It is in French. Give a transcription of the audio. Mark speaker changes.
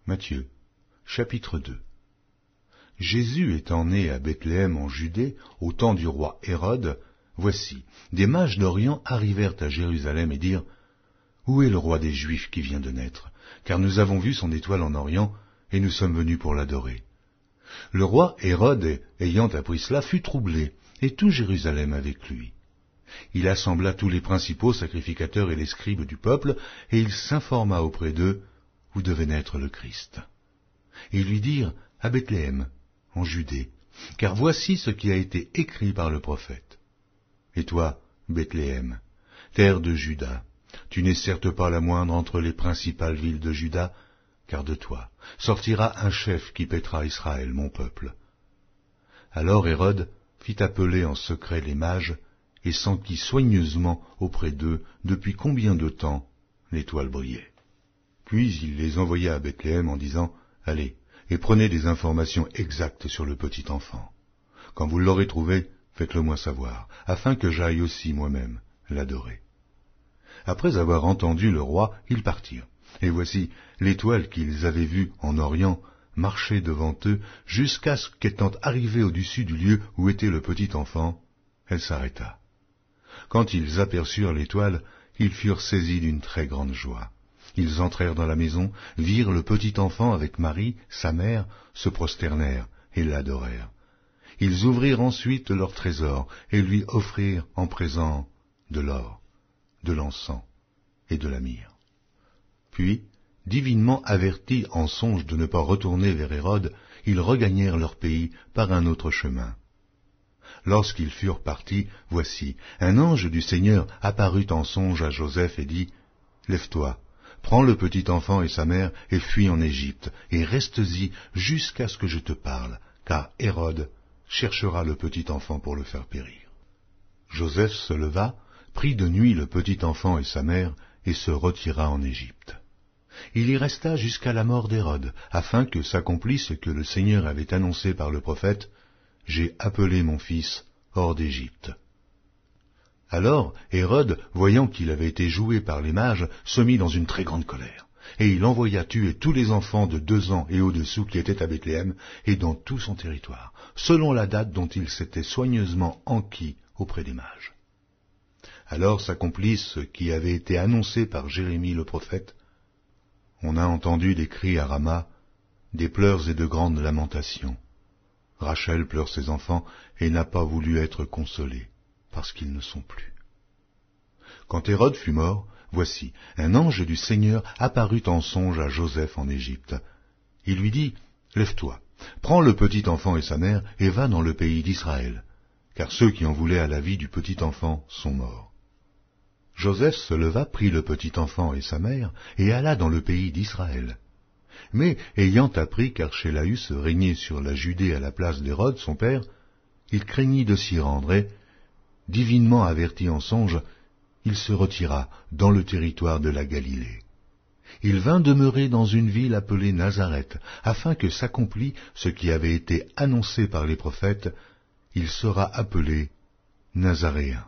Speaker 1: Matthieu, chapitre 2. Jésus étant né à Bethléem en Judée, au temps du roi Hérode, voici, des mages d'Orient arrivèrent à Jérusalem et dirent : Où est le roi des Juifs qui vient de naître ? Car nous avons vu son étoile en Orient, et nous sommes venus pour l'adorer. Le roi Hérode, ayant appris cela, fut troublé, et tout Jérusalem avec lui. Il assembla tous les principaux sacrificateurs et les scribes du peuple, et il s'informa auprès d'eux où devait naître le Christ. Et ils lui dirent : à Bethléem, en Judée, car voici ce qui a été écrit par le prophète. Et toi, Bethléem, terre de Juda, tu n'es certes pas la moindre entre les principales villes de Juda, car de toi sortira un chef qui paîtra Israël, mon peuple. Alors Hérode fit appeler en secret les mages, et s'enquit soigneusement auprès d'eux depuis combien de temps l'étoile brillait. Puis il les envoya à Bethléem en disant : Allez, et prenez des informations exactes sur le petit enfant. Quand vous l'aurez trouvé, faites-le-moi savoir, afin que j'aille aussi moi-même l'adorer. Après avoir entendu le roi, ils partirent. Et voici, l'étoile qu'ils avaient vue en Orient marchait devant eux, jusqu'à ce qu'étant arrivée au-dessus du lieu où était le petit enfant, elle s'arrêta. Quand ils aperçurent l'étoile, ils furent saisis d'une très grande joie. Ils entrèrent dans la maison, virent le petit enfant avec Marie, sa mère, se prosternèrent et l'adorèrent. Ils ouvrirent ensuite leur trésor et lui offrirent en présent de l'or, de l'encens et de la myrrhe. Puis, divinement avertis en songe de ne pas retourner vers Hérode, ils regagnèrent leur pays par un autre chemin. Lorsqu'ils furent partis, voici, un ange du Seigneur apparut en songe à Joseph et dit : Lève-toi, prends le petit enfant et sa mère et fuis en Égypte, et reste-y jusqu'à ce que je te parle, car Hérode cherchera le petit enfant pour le faire périr. Joseph se leva, prit de nuit le petit enfant et sa mère, et se retira en Égypte. Il y resta jusqu'à la mort d'Hérode, afin que s'accomplisse ce que le Seigneur avait annoncé par le prophète : J'ai appelé mon fils hors d'Égypte. Alors Hérode, voyant qu'il avait été joué par les mages, se mit dans une très grande colère, et il envoya tuer tous les enfants de 2 ans et au-dessous qui étaient à Bethléem et dans tout son territoire, selon la date dont il s'était soigneusement enquis auprès des mages. Alors s'accomplit ce qui avait été annoncé par Jérémie le prophète. On a entendu des cris à Rama, des pleurs et de grandes lamentations. Rachel pleure ses enfants et n'a pas voulu être consolée, parce qu'ils ne sont plus. Quand Hérode fut mort, voici, un ange du Seigneur apparut en songe à Joseph en Égypte. Il lui dit : Lève-toi, prends le petit enfant et sa mère, et va dans le pays d'Israël, car ceux qui en voulaient à la vie du petit enfant sont morts. Joseph se leva, prit le petit enfant et sa mère, et alla dans le pays d'Israël. Mais, ayant appris qu'Archélaüs régnait sur la Judée à la place d'Hérode, son père, il craignit de s'y rendre et, divinement averti en songe, il se retira dans le territoire de la Galilée. Il vint demeurer dans une ville appelée Nazareth, afin que s'accomplît ce qui avait été annoncé par les prophètes : il sera appelé Nazaréen.